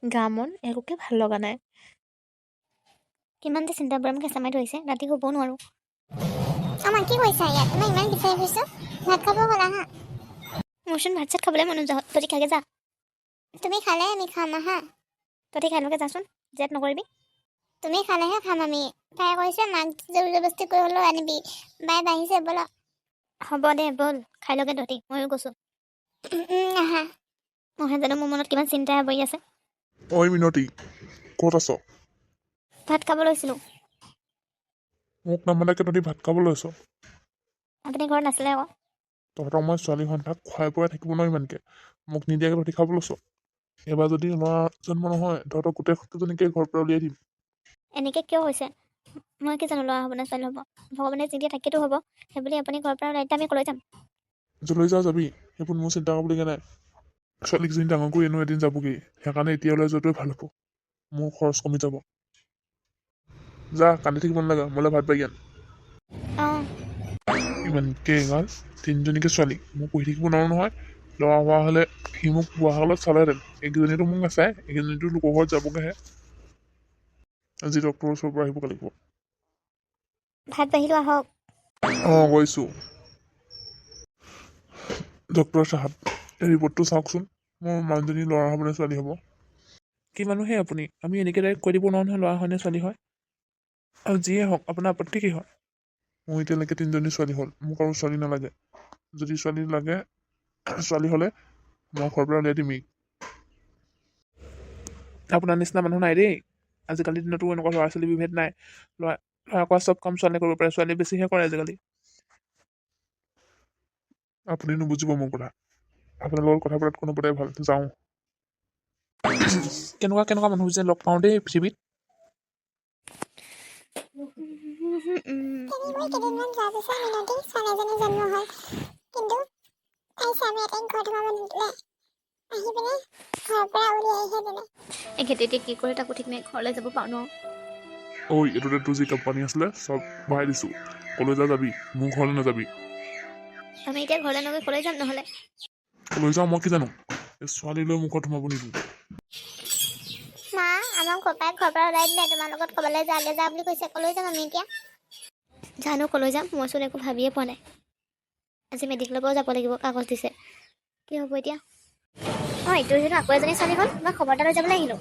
গা মন একোকে ভাল লগা নাই। কিমান যে চিন্তা পৰা মোক কেঁচা মাৰি ধৰিছে, ৰাতি শুব নোৱাৰোঁ। আমাৰ কি কৰিছা ইয়াত? মই ইমান বিচাৰি ফুৰিছোঁ। ভাত খাব গ'লা হা? মোৰচোন ভাত চাত খাবলৈ মন নোযোৱা হ'ল। তহঁতি খাগে যা। তুমি খালে আমি খাম আহা। তহঁতি খাই লগে যাচোন, জেদ নকৰিবি। তুমি খালেহে খাম আমি। তাই কৈছে মাক জোৰ জবস্তি কৰি হ'লেও আনিবি। বাই বাঢ়িছে ব'লা। হ'ব দে ব'ল, খাই লগে তহঁতি, ময়ো গৈছোঁ। আহা। মহে জানো মোৰ মনত কিমান চিন্তাই বহি আছে। ঐ মিনতি, ক'ত আছ? ভাত খাব লৈছিলোঁ। মোক নামাতাকে তহঁতি ভাত খাব লৈছ? আপুনি ঘৰত নাছিলে আকৌ। তহঁতক মই ছোৱালী সন্তাক খুৱাই পৰাই থাকিব নোৱাৰো ইমানকে। মোক নিদিয়াকে তহঁতি খাব লৈছ? এইবাৰ যদি ল'ৰা জন্ম নহয়, তহঁতক গোটেই কেইজনীকে ঘৰৰ পৰা উলিয়াই দিম। এনেকৈ কিয় হৈছে? মই কি জানো ল'ৰা হ'ব নে ছোৱালী হ'ব? ভগৱানে যি দিয়ে তাকেতো হ'ব। সেইবুলি আপুনি ঘৰৰ পৰা ওলাই দিলে আমি ক'লৈ যাম? য'লৈ যাওঁ যাবি, সেইবোৰ মোৰ চিন্তা কৰিবলগীয়া নাই। ছোৱালীকেইজনী ডাঙৰ কৰি এনেও এদিন যাবগৈ, সেইকাৰণে এতিয়া ওলাই যোৱাটোৱে ভাল হ'ব। মোৰ খৰচ কমি যাব। যা, কান্দি থাকিব নালাগে, মোলৈ ভাত বাঢ়ি আন। অঁ ইমানকে এগাল 3জনীকে ছোৱালী, মই পঢ়ি থাকিব নোৱাৰো নহয়। ল'ৰা হোৱা হ'লে সি মোক বুঢ়া কালত চালেহেঁতেন। এইকেইজনীতো মোক নাচায়, এইকেইজনীতো লোকৰ ঘৰত যাবগৈহে। আজি ডক্টৰৰ ওচৰৰ পৰা আহিবগৈ লাগিব। ভাত বাঢ়িলোঁ আহক। অঁ গৈছোঁ। ডক্টৰ চাহাব, এই ৰিপৰ্টটো চাওকচোন। মোৰ মানুহজনী ল'ৰা হ'ব নে ছোৱালী হ'ব? কি মানুহে আপুনি? আমি এনেকৈ ডাইৰেক্ট কৈ দিব নোৱাৰো নহয় ল'ৰা হয় নে ছোৱালী হয়। আৰু যিয়ে হওক, আপোনাৰ আপত্তি কি হয়? মোৰ এতিয়ালৈকে 3জনী ছোৱালী হ'ল, মোক আৰু ছোৱালী নালাগে। যদি ছোৱালী লাগে, ছোৱালী হ'লে মই ঘৰৰ পৰা উলিয়াই দিমেই। আপোনাৰ নিচিনা মানুহ নাই দেই। আজিকালিৰ দিনতো এনেকুৱা ল'ৰা ছোৱালী বিভেদ নাই। ল'ৰা কৰা চব কাম ছোৱালীয়ে কৰিব পাৰে, ছোৱালীয়ে বেছিহে কৰে আজিকালি। আপুনি নুবুজিব মোৰ কথা। আপোনাৰ লগত কথা পতাত কোনো পতাই ভাল, যাওঁ। কেনেকুৱা কেনেকুৱা মানুহ যে লগ পাওঁ দেই পৃথিৱীত। মই কেইদিনমান যোৱাৰ পিছত মিনতি ছোৱালী এজনী জন্ম হ'ল। কিন্তু তাই স্বামী এটাই ঘৰত সোমাব নিদিলে। আহি পিনে ঘৰৰ পৰা উলিয়াইহে দিলে। এই খেতিতে কি কৰে তাকো ঠিক নাই, ঘৰলৈ যাব পাৰোঁ ন। ঐ, এইটোতে তোৰ যি কাপ পানী আছিলে চব ভৰাই দিছোঁ। কলৈ যাবি? মোৰ ঘৰলৈ নাযাবি। আমি এতিয়া ঘৰলৈ নগৈ ক'লৈ যাম নহ'লে? কলৈ যাওঁ মই কি জানো? এই ছোৱালীলৈ মুখত সোমাব নিদিওঁ। মা, আমাক পাপাই ঘৰৰ পৰা ওলাই দিলে। তোমাৰ লগত ক'বলৈ যাগে যা বুলি কৈছে। ক'লৈ যাম আমি এতিয়া? জানো ক'লৈ যাম, মইচোন একো ভাবিয়ে পোৱা নাই। আজি মেডিকেলৰ পৰাও যাব লাগিব, কাগজ দিছে। কি হ'ব এতিয়া? অঁ, এইটো যিটো আকৌ এজনী ছোৱালী হ'ল, মই খবৰ এটা লৈ যাবলৈ আহিলোঁ।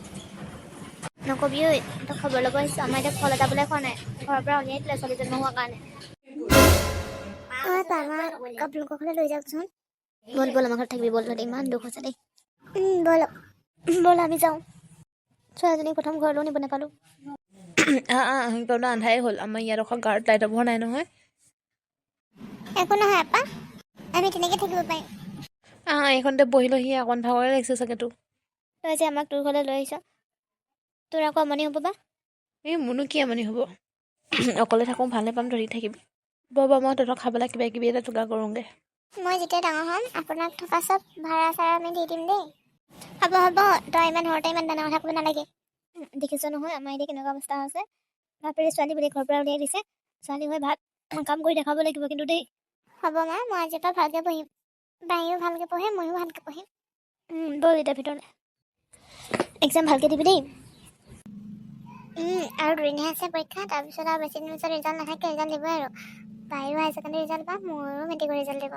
নকবি ঐ, তই খবৰ ল'ব আহিছোঁ। আমাৰ এতিয়া ফল এটা বোলে খোৱা নাই, ঘৰৰ পৰা উলিয়াই দিলে ছোৱালী জন্ম হোৱাৰ কাৰণে। অঁ, পাপা আপোনালোকৰ ঘৰলৈ লৈ যাওকচোন। ব'ল ব'ল, আমাৰ ঘৰত থাকিবি ব'ল, তহঁতি ইমান দুখ হৈছে দেই। ব'লক। ব'ল আমি যাওঁ। ছোৱালীজনীক প্ৰথম ঘৰলৈও নিব নাপালোঁ। আন্ধাৰে হ'ল, আমাৰ ইয়াত আকৌ গাঁৱত লাইটৰ পোহৰ নাই নহয়। একো নহয় আপা, আমি তেনেকৈ থাকিব পাৰিম। এইখনতে বহি লহি, অকণ ভাগৰে লাগিছে চাগে তোৰ। তই যে আমাক তোৰ ঘৰলৈ লৈ আহিছ, তোৰ আকৌ আমনি হ'ব বা? এই মোৰনো কি আমনি হ'ব? অকলে থাকোঁ, ভালহে পাম, তহঁতি থাকিবি। বাৰু মই তহঁতক খাবলৈ কিবা কিবি এটা যোগাৰ কৰোঁগৈ। মই যেতিয়া ডাঙৰ হ'ম আপোনাক থকা চব ভাড়া চাড়া আমি দি দিম দেই। হ'ব হ'ব, তই ইমান সৰুতে ইমান ডাঙৰ কথা ক'ব নালাগে। দেখিছ নহয় আমাৰ এতিয়া কেনেকুৱা অৱস্থা হৈছে। বাপেৰে ছোৱালী বুলি ঘৰৰ পৰা উলিয়াই দিছে। ছোৱালী হৈ ভাত কাম কৰি দেখাব লাগিব কিন্তু দেই। হ'ব মা, মই আজিৰ পৰা ভালকৈ পঢ়িম। বায়েও ভালকৈ পঢ়ে, ময়ো ভালকৈ পঢ়িম। ব'ল এতিয়া ভিতৰলৈ। এক্সাম ভালকৈ দিবি দেই। আৰু 2 দিনহে আছে পৰীক্ষা, তাৰপিছত আৰু বেছি দিনৰ পিছত ৰিজাল্ট নাথাকে, ৰিজাল্ট দিবই আৰু। বায়ো হায়াৰ ছেকেণ্ডেৰী ৰিজাল্ট পাম, মোৰো মেট্ৰিকৰ ৰিজাল্ট দিব।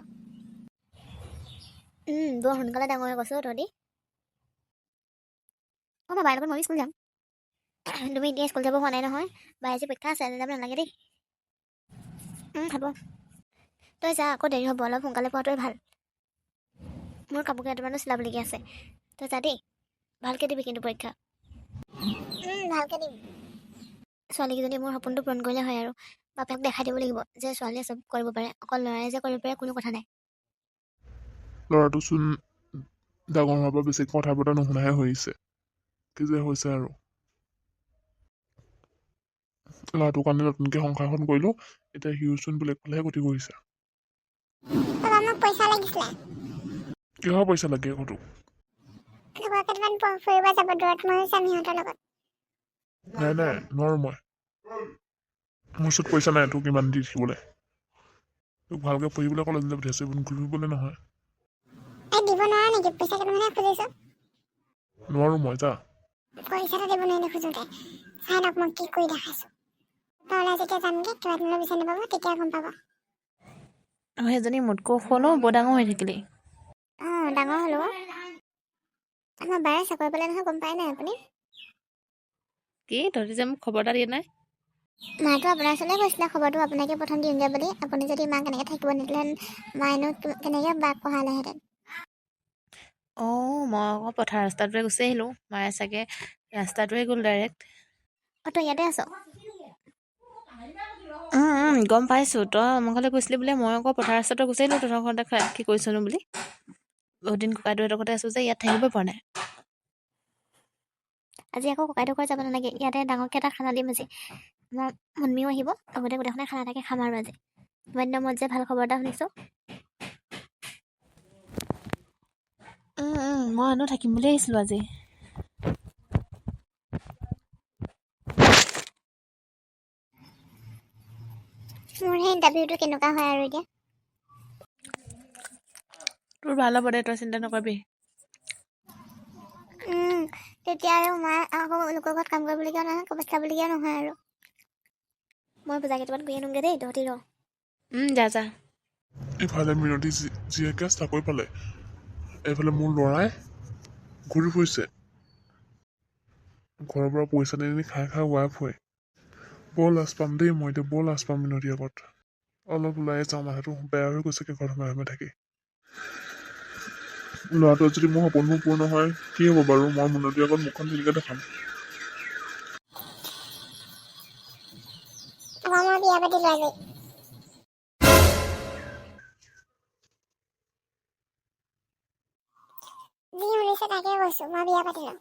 বৰ সোনকালে ডাঙৰ হৈ গৈছ তহঁতি। অঁ, মই বাৰ লগত ময়ো স্কুল যাম। তুমি এতিয়া স্কুল যাব হোৱা নাই নহয়, বাই আজি পৰীক্ষা আছে, যাব নালাগে দেই। হ'ব, তই যা, আকৌ দেৰি হ'ব, অলপ সোনকালে পোৱাটোৱে ভাল। মোৰ কাপোৰ কেইটামানো চিলাবলগীয়া আছে, তই যা দেই। ভালকৈ দিবি কিন্তু পৰীক্ষা। ভালকৈ দিম। ছোৱালীকেইজনী মোৰ সপোনটো পূৰণ কৰিলে হয় আৰু। বাপেক দেখাই দিব লাগিব যে ছোৱালীয়ে চব কৰিব পাৰে, অকল ল'ৰাই যে কৰিব পাৰে কোনো কথা নাই। ল'ৰাটোচোন ডাঙৰ হোৱাৰ পৰা বেছি কথা বতৰা নুশুনাহে হৈছে। কি যে হৈছে আৰু। ল'ৰাটোৰ কাৰণে নতুনকৈ সংসাৰখন কৰিলোঁ, এতিয়া সিওচোন বেলেগ ফালেহে গতি কৰিছে। পাপা, মোক পইচা লাগিছিলে। কিহৰ পইচা লাগে আকৌ তোক? লগৰ কেইটামান ফুৰিব যাব দূৰত, ময়ো যাম সিহঁতৰ লগত। নাই নাই, নোৱাৰোঁ মই। মোৰ ওচৰত পইচা নাই তোক ইমান দি থাকিবলৈ। তোক ভালকৈ পঢ়িবলৈ কলেজলৈ পঠিয়াইছোঁ, ঘূৰিবলৈ নহয়। দিব নোৱাৰা নেকি? পইচা কেইটামানহে খুজিছোঁ। নোৱাৰোঁ মই, যা। পইচাটো দিব নোৱাৰি খোজোতে চাই লওক মই কি কৰি দেখাইছোঁ তলে যেতিয়া যামগৈ কিবা দিনলৈ বিচাৰি নাপাব তেতিয়া গম পাব সেইজনী মোতকৈ সৰু বৰ ডাঙৰ হৈ থাকিলি অঁ ডাঙৰ হ'লো আমাৰ বাৰে চাকৰি পালে নহয় গম পায় নাই আপুনি কি তহঁতি যে মোক খবৰ এটা দিয়া নাই মাতো আপোনাৰ ওচৰলৈ গৈছিলে খবৰটো আপোনাকে প্ৰথম দিওঁগৈ বুলি আপুনি যদি মাক এনেকৈ থাকিব নিদিলেহেঁতেন মায়েনো কেনেকৈ বাক পঢ়ালেহেঁতেন অঁ মই আকৌ পথাৰ ৰাস্তাটোৱে গুচি আহিলোঁ মায়ে চাগে ৰাস্তাটোৱে গ'ল ডাইৰেক্ট অঁ তই ইয়াতে আছ গম পাইছোঁ তই আমাৰ ঘৰলৈ গৈছিলি বোলে মই আকৌ পথাৰ ৰাস্তাটো গুচি আহিলোঁ তহঁতৰ ঘৰতে কি কৰিছনো বুলি বহুত দিন ককাইদেউহঁতৰ ঘৰতে আছোঁ যে ইয়াত থাকিবই পৰা নাই আজি আকৌ ককাইদেউ ঘৰ যাব নালাগে ইয়াতে ডাঙৰকৈ এটা খানা দিম আজি আমাৰ মনমিও আহিব লগতে গোটেইখনে খানা এটাকে খাম আৰু আজি ইমান দিনৰ মূৰত যে ভাল খবৰ এটা শুনিছোঁ মই এনেও থাকিম বুলি আহিছিলোঁ আজি মোৰ সেই ইণ্টাৰভিউটো কেনেকুৱা হয় আৰু এতিয়া তোৰ ভাল হ'ব দে তই চিন্তা নকৰিবি তেতিয়া আৰু মায়ে আকৌ লোকৰ ঘৰত কাম কৰিবলগীয়া নহয় ক'ৰবাত যাবলগীয়া নহয় আৰু মই বজাৰ কেইটামান কৰি আনোগৈ দেই তহঁতি ৰ যা যা ইফালে মিনতী জীয়েকে চাকৰি পালে এইফালে মোৰ ল'ৰাই ঘূৰি ফুৰিছে ঘৰৰ পৰা পইচা নি খাই ৱাইফ হয় বৰ লাজ পাম দেই মই এতিয়া বৰ লাজ পাম মিনতীৰ আগত অলপ ওলাই যাওঁ মাথাটো বেয়া হৈ গৈছেগৈ ঘৰত সোমাই থাকি ল'ৰাটোৱে যদি মোৰ সপোনবোৰ পূৰ্ণ হয় কি হ'ব বাৰু মই মিনতীৰ আগত মুখখন তেনেকৈ দেখাম মই বিয়া পাতিলোঁ আজি যি শুনিছে তাকে কৈছোঁ মই বিয়া পাতিলোঁ